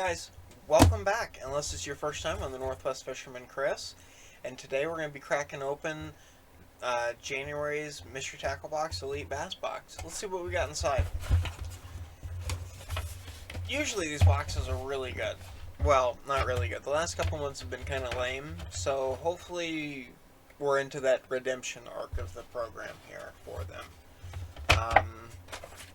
guys, welcome back, unless it's your first time. I'm the Northwest Fisherman Chris, and today we're going to be cracking open January's Mystery Tackle Box Elite Bass Box. Let's see what we got inside. Usually these boxes are really good. Well, not really good. The last couple ones have been kind of lame, so hopefully we're into that redemption arc of the program here for them.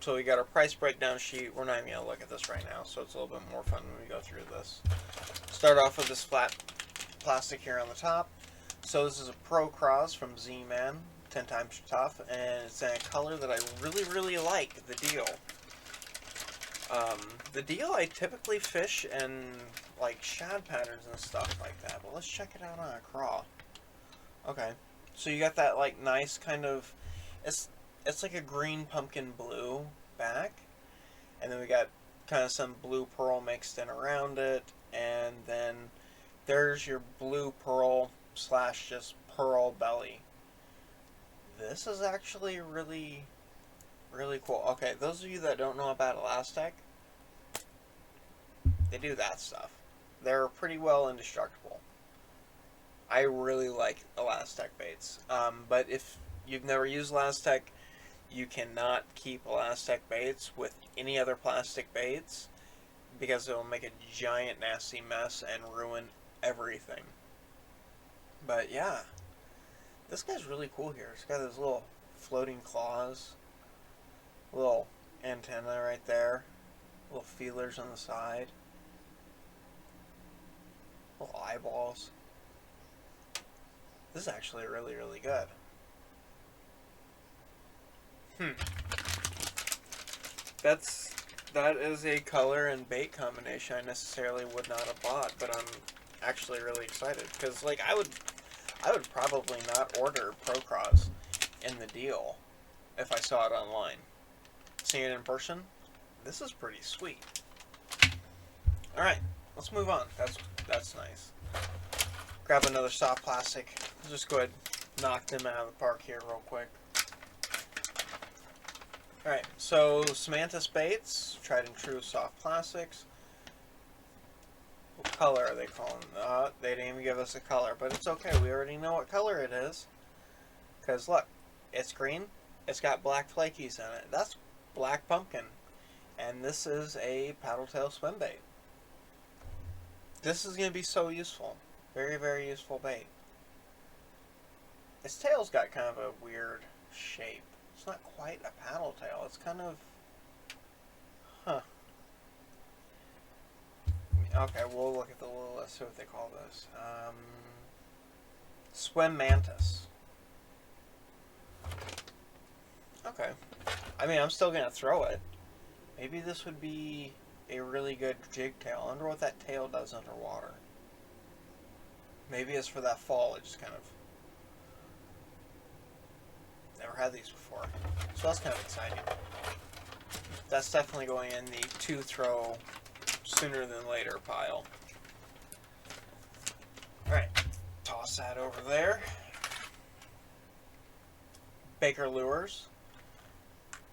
So we got our price breakdown sheet. We're not even going to look at this right now, so it's a little bit more fun when we go through this. Start off with this flat plastic here on the top. So this is a Pro Cross from Z-Man, 10 times tough, and it's in a color that I really like, the deal. The deal I typically fish in like shad patterns and stuff like that, but let's check it out on a craw. Okay, so you got that like nice kind of, it's like a green pumpkin blue back, and then we got kind of some blue pearl mixed in around it, and then there's your blue pearl slash just pearl belly. This is actually really cool. Okay, those of you that don't know about elastic, they do that stuff. They're pretty well indestructible. I really like elastic baits, but if you've never used elastic, you cannot keep elastic baits with any other plastic baits because it'll make a giant nasty mess and ruin everything. But yeah, this guy's really cool here. It's got those little floating claws, little antenna right there, little feelers on the side, little eyeballs. This is actually really good. That is a color and bait combination I necessarily would not have bought, but I'm actually really excited because like I would probably not order Pro Cross in the deal if I saw it online. Seeing it in person, this is pretty sweet. All right, let's move on. That's nice. Grab another soft plastic. Just go ahead, knock them out of the park here real quick. Alright, so some mantis baits, tried and true soft plastics. What color are they calling? They didn't even give us a color, but it's okay. We already know what color it is. Because look, it's green. It's got black flakies in it. That's black pumpkin. And this is a paddle tail swim bait. This is going to be so useful. Very useful bait. Its tail's got kind of a weird shape. It's not quite a paddle tail. It's kind of... Okay, we'll look at the little list, see what they call this. Swim mantis. Okay. I mean, I'm still going to throw it. Maybe this would be a really good jig tail. I wonder what that tail does underwater. Maybe it's for that fall. It just kind of... Never had these before, so that's kind of exciting. That's definitely going in the to throw sooner than later pile. Alright, toss that over there. Baker Lures,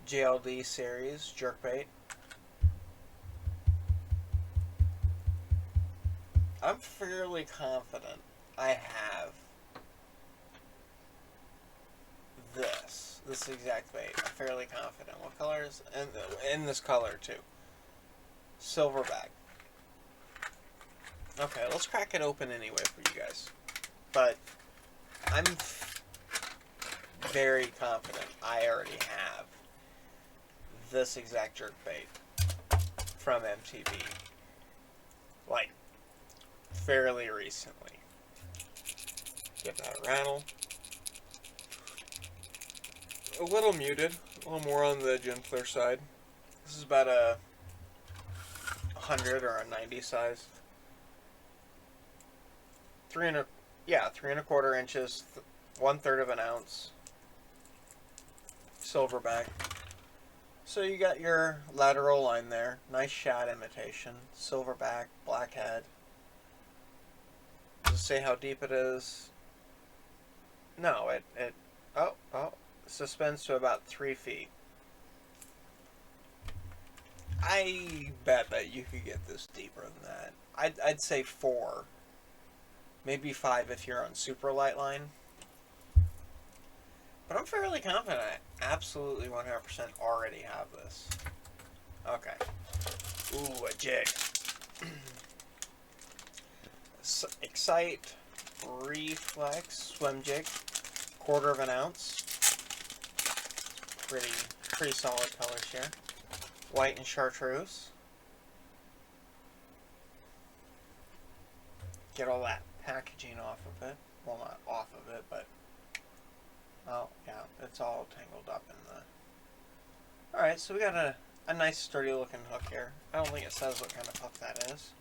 JLD series, jerkbait. I'm fairly confident I have this exact bait. I'm fairly confident. What color is in this color too? Silverback. Okay, let's crack it open anyway for you guys. But I'm very confident I already have this exact jerkbait from MTB. Like fairly recently. Give that a rattle. A little muted, a little more on the gentler side. This is about a 100 or a 90 size. 3¼ inches, 1/3 of an ounce. Silverback. So you got your lateral line there. Nice shad imitation. Silverback, blackhead. Does it say how deep it is? No, it suspends to about 3 feet. I bet that you could get this deeper than that. I'd say 4, maybe 5 if you're on super light line. But I'm fairly confident I absolutely 100% already have this. Okay. Ooh, a jig. Excite Reflex swim jig, 1/4 of an ounce. Pretty solid colors here. White and chartreuse. Get all that packaging off of it. Well, not off of it, but oh yeah, it's all tangled up in the. All right, so we got a nice sturdy looking hook here. I don't think it says what kind of hook that is.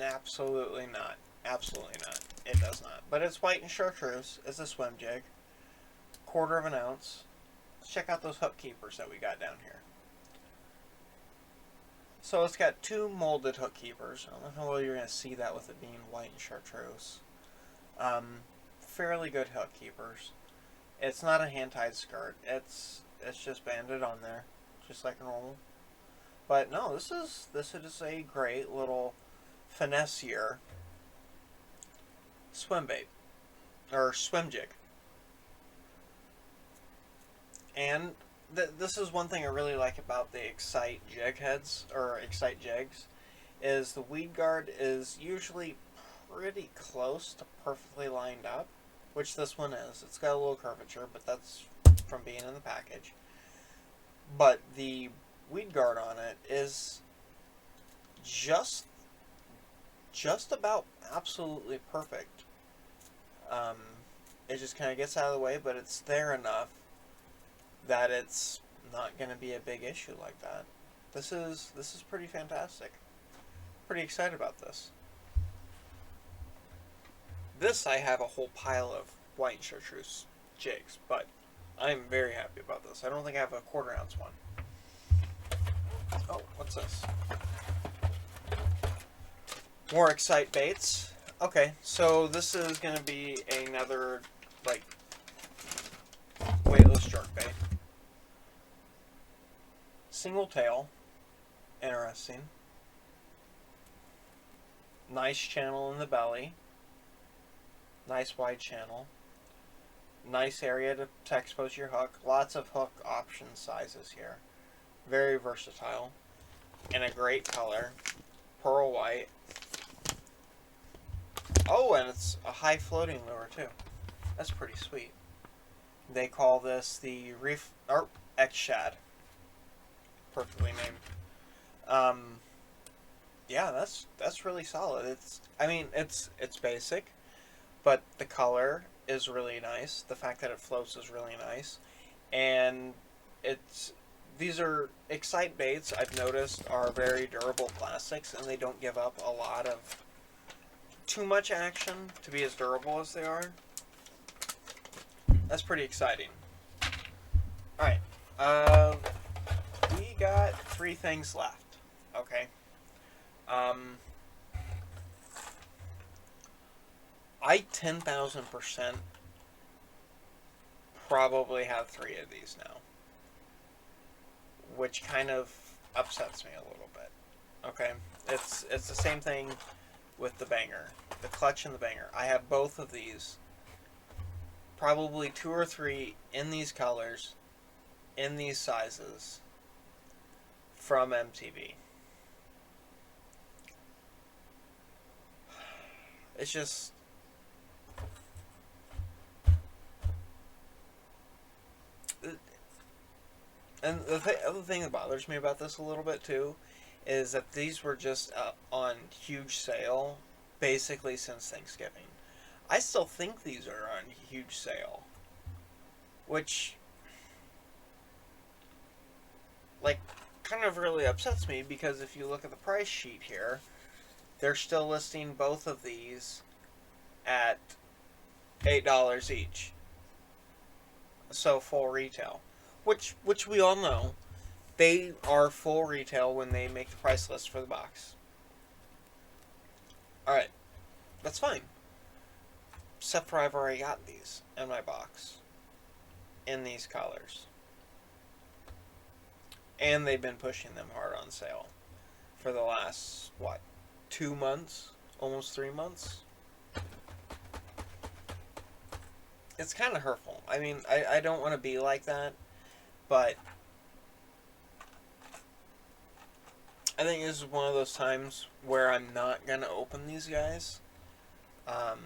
Absolutely not. Absolutely not. It does not. But it's white and chartreuse. It's a swim jig. 1/4 of an ounce. Let's check out those hook keepers that we got down here. So it's got 2 molded hook keepers. I don't know how well you're going to see that with it being white and chartreuse. Fairly good hook keepers. It's not a hand-tied skirt. It's just banded on there, just like normal. But no, this is a great little finessier swim bait or swim jig. And this is one thing I really like about the Excite jig heads or Excite jigs, is the weed guard is usually pretty close to perfectly lined up, which this one is. It's got a little curvature, but that's from being in the package. But the weed guard on it is just about absolutely perfect. It just kind of gets out of the way, but it's there enough that it's not going to be a big issue like that. This is pretty fantastic. Pretty excited about this. This I have a whole pile of white and chartreuse jigs, but I'm very happy about this. I don't think I have a 1/4 ounce one. Oh, what's this? More Excite baits. Okay, so this is going to be another, like, weightless jerkbait. Single tail. Interesting. Nice channel in the belly. Nice wide channel. Nice area to expose your hook. Lots of hook option sizes here. Very versatile. And a great color. Pearl white. Oh, and it's a high floating lure too. That's pretty sweet. They call this the Shad. Perfectly named. Yeah, that's really solid. It's basic, but the color is really nice. The fact that it floats is really nice, and these are Excite baits. I've noticed are very durable plastics, and they don't give up a lot of too much action to be as durable as they are. That's pretty exciting. All right, we got 3 things left. Okay. I 10,000% probably have 3 of these now, which kind of upsets me a little bit. Okay, it's the same thing with the banger, the clutch and the banger. I have both of these, probably 2 or 3 in these colors, in these sizes, from MTV. It's just, and the other thing that bothers me about this a little bit too is that these were just on huge sale basically since Thanksgiving. I still think these are on huge sale, which, like, kind of really upsets me, because if you look at the price sheet here, they're still listing both of these at $8 each. So full retail, which we all know, they are full retail when they make the price list for the box. All right, that's fine. Except for I've already got these in my box in these colors. And they've been pushing them hard on sale for the last, what, 2 months? Almost 3 months? It's kind of hurtful. I mean, I don't want to be like that, but I think this is one of those times where I'm not going to open these guys. Um,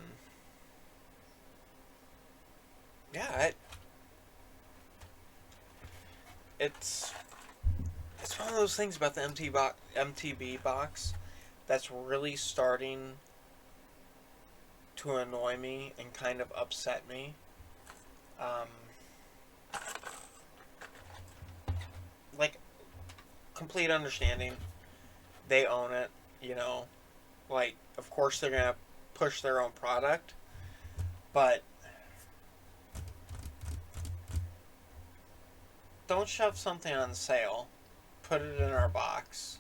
yeah, it's it's one of those things about the MTB box that's really starting to annoy me and kind of upset me. Um, like, complete understanding. They own it, you know. Like, of course they're gonna push their own product, but don't shove something on sale, put it in our box,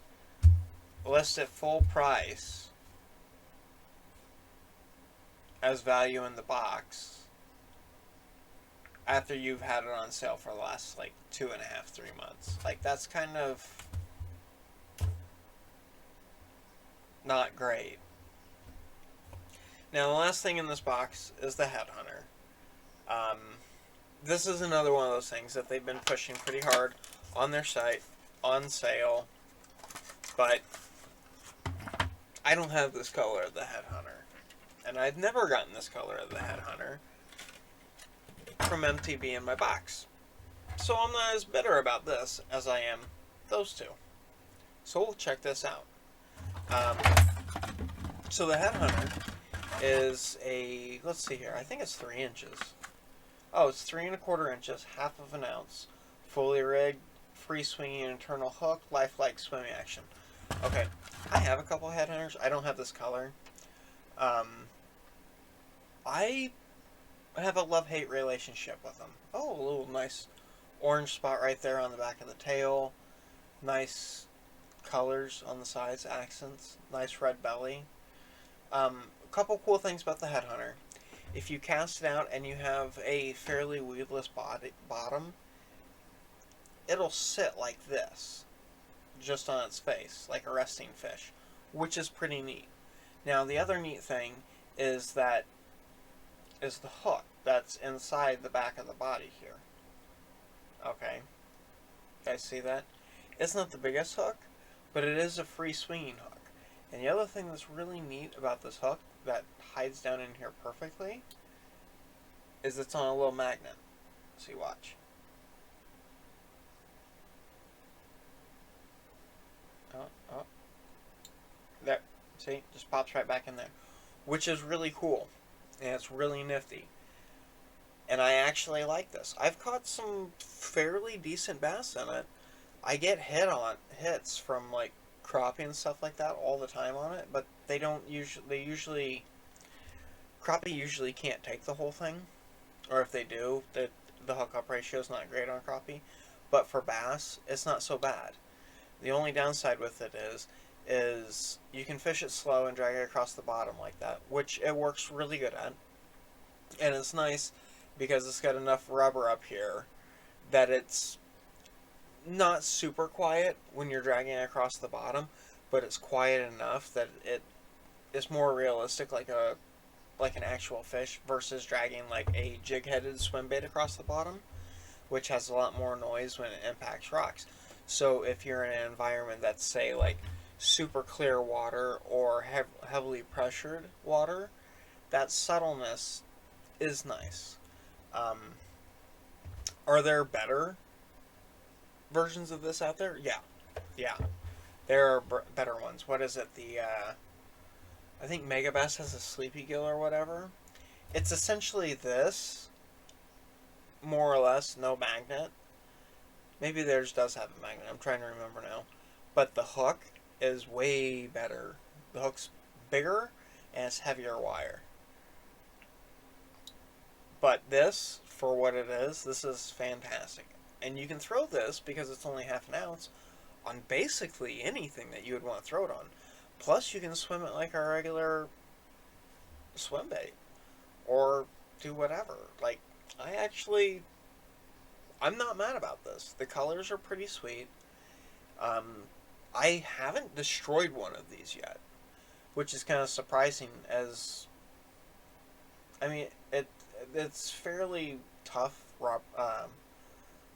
list it full price as value in the box after you've had it on sale for the last like 2.5, 3 months. Like, that's kind of not great. Now, the last thing in this box is the Headhunter. Um, this is another one of those things that they've been pushing pretty hard on their site, on sale, but I don't have this color of the Headhunter. And I've never gotten this color of the Headhunter from MTB in my box. So I'm not as bitter about this as I am those two. So we'll check this out. So the Headhunter is a, let's see here, I think it's 3 inches. Oh, it's 3¼ inches, half of an ounce, fully rigged, free swinging internal hook, lifelike swimming action. Okay, I have a couple Headhunters. I don't have this color. I have a love-hate relationship with them. Oh, a little nice orange spot right there on the back of the tail. Nice colors on the sides, accents. Nice red belly. A couple cool things about the Headhunter. If you cast it out and you have a fairly weedless bottom, it'll sit like this, just on its face, like a resting fish, which is pretty neat. Now, the other neat thing is the hook that's inside the back of the body here. Okay, you guys see that? It's not the biggest hook, but it is a free swinging hook. And the other thing that's really neat about this hook that hides down in here perfectly is it's on a little magnet. See, watch. Oh. There. See? Just pops right back in there. Which is really cool. And it's really nifty. And I actually like this. I've caught some fairly decent bass in it. I get hits from like crappie and stuff like that all the time on it, but they usually crappie usually can't take the whole thing, or if they do, the hookup ratio is not great on crappie. But for bass, it's not so bad. The only downside with it is you can fish it slow and drag it across the bottom like that, which it works really good at. And it's nice because it's got enough rubber up here that it's not super quiet when you're dragging it across the bottom, but it's quiet enough that it's more realistic, like an actual fish, versus dragging like a jig-headed swim bait across the bottom, which has a lot more noise when it impacts rocks. So if you're in an environment that's, say, like super clear water or heavily pressured water, that subtleness is nice. Are there better versions of this out there? Yeah. There are better ones. What is it? I think Megabass has a Sleepy Gill or whatever. It's essentially this, more or less, no magnet. Maybe theirs does have a magnet. I'm trying to remember now. But the hook is way better. The hook's bigger and it's heavier wire. But this, for what it is, this is fantastic. And you can throw this, because it's only half an ounce, on basically anything that you would want to throw it on. Plus, you can swim it like a regular swim bait. Or do whatever. Like, I'm not mad about this. The colors are pretty sweet. I haven't destroyed one of these yet, which is kind of surprising. As I mean, it's fairly tough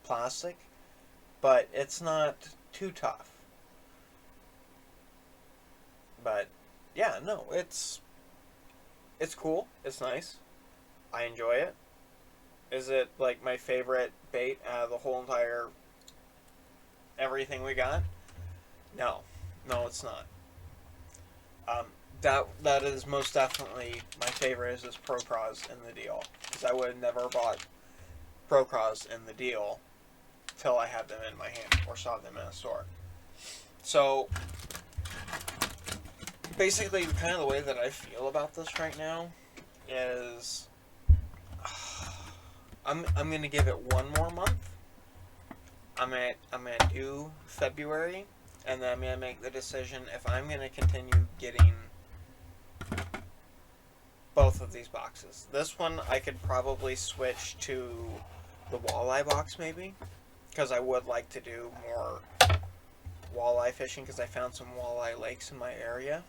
plastic, but it's not too tough. But yeah, no, it's cool. It's nice. I enjoy it. Is it like my favorite bait out of the whole entire everything we got? No, no, it's not. Um, that is most definitely my favorite is this Procross in the deal, because I would have never bought Procross in the deal till I had them in my hand or saw them in a store. So basically, kind of the way that I feel about this right now is I'm gonna give it one more month. I'm gonna do February, and then I'm gonna make the decision if I'm gonna continue getting both of these boxes. This one I could probably switch to the walleye box maybe, because I would like to do more walleye fishing because I found some walleye lakes in my area.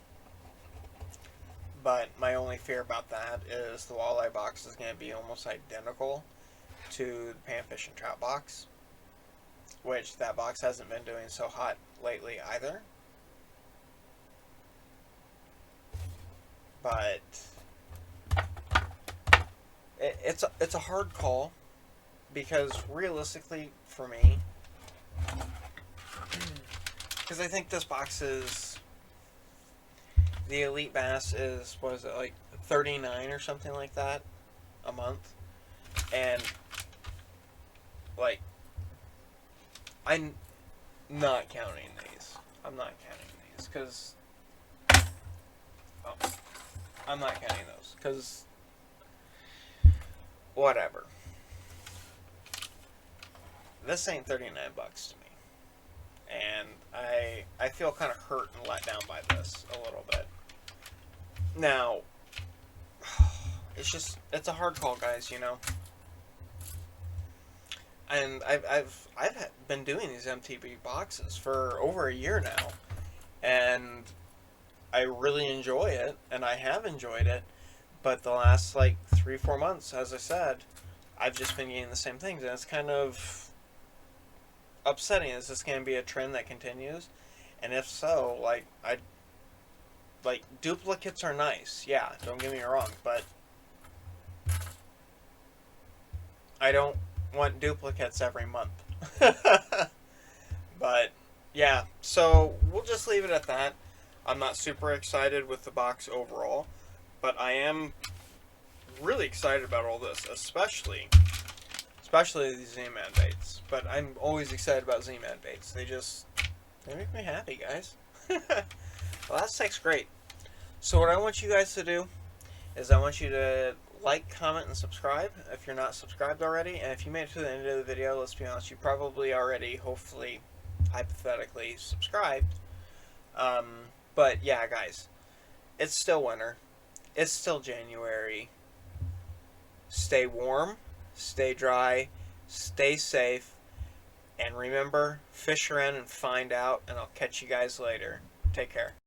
But my only fear about that is the walleye box is going to be almost identical to the panfish and trout box, which that box hasn't been doing so hot lately either. But it's a hard call, because realistically for me, because I think this box is, the Elite Bass is, what is it, like 39 or something like that a month, and like I'm not counting these. I'm not counting these because I'm not counting those because whatever. This ain't 39 bucks to me. And I feel kind of hurt and let down by this a little bit. Now, it's a hard call, guys, you know. And I've been doing these MTB boxes for over a year now, and I really enjoy it, and I have enjoyed it. But the last like 3-4 months, as I said, I've just been getting the same things, and it's kind of upsetting. Is this going to be a trend that continues? And if so, like duplicates are nice, yeah, don't get me wrong, but I don't want duplicates every month. But yeah, so we'll just leave it at that. I'm not super excited with the box overall, but I am really excited about all this, especially these Z-Man baits. But I'm always excited about Z-Man baits. They make me happy, guys. Well, that stick's great. So what I want you guys to do is I want you to like, comment, and subscribe if you're not subscribed already. And if you made it to the end of the video, let's be honest, you probably already, hopefully, hypothetically, subscribed. But yeah, guys, it's still winter. It's still January. Stay warm, stay dry, stay safe, and remember, fish around and find out, and I'll catch you guys later. Take care.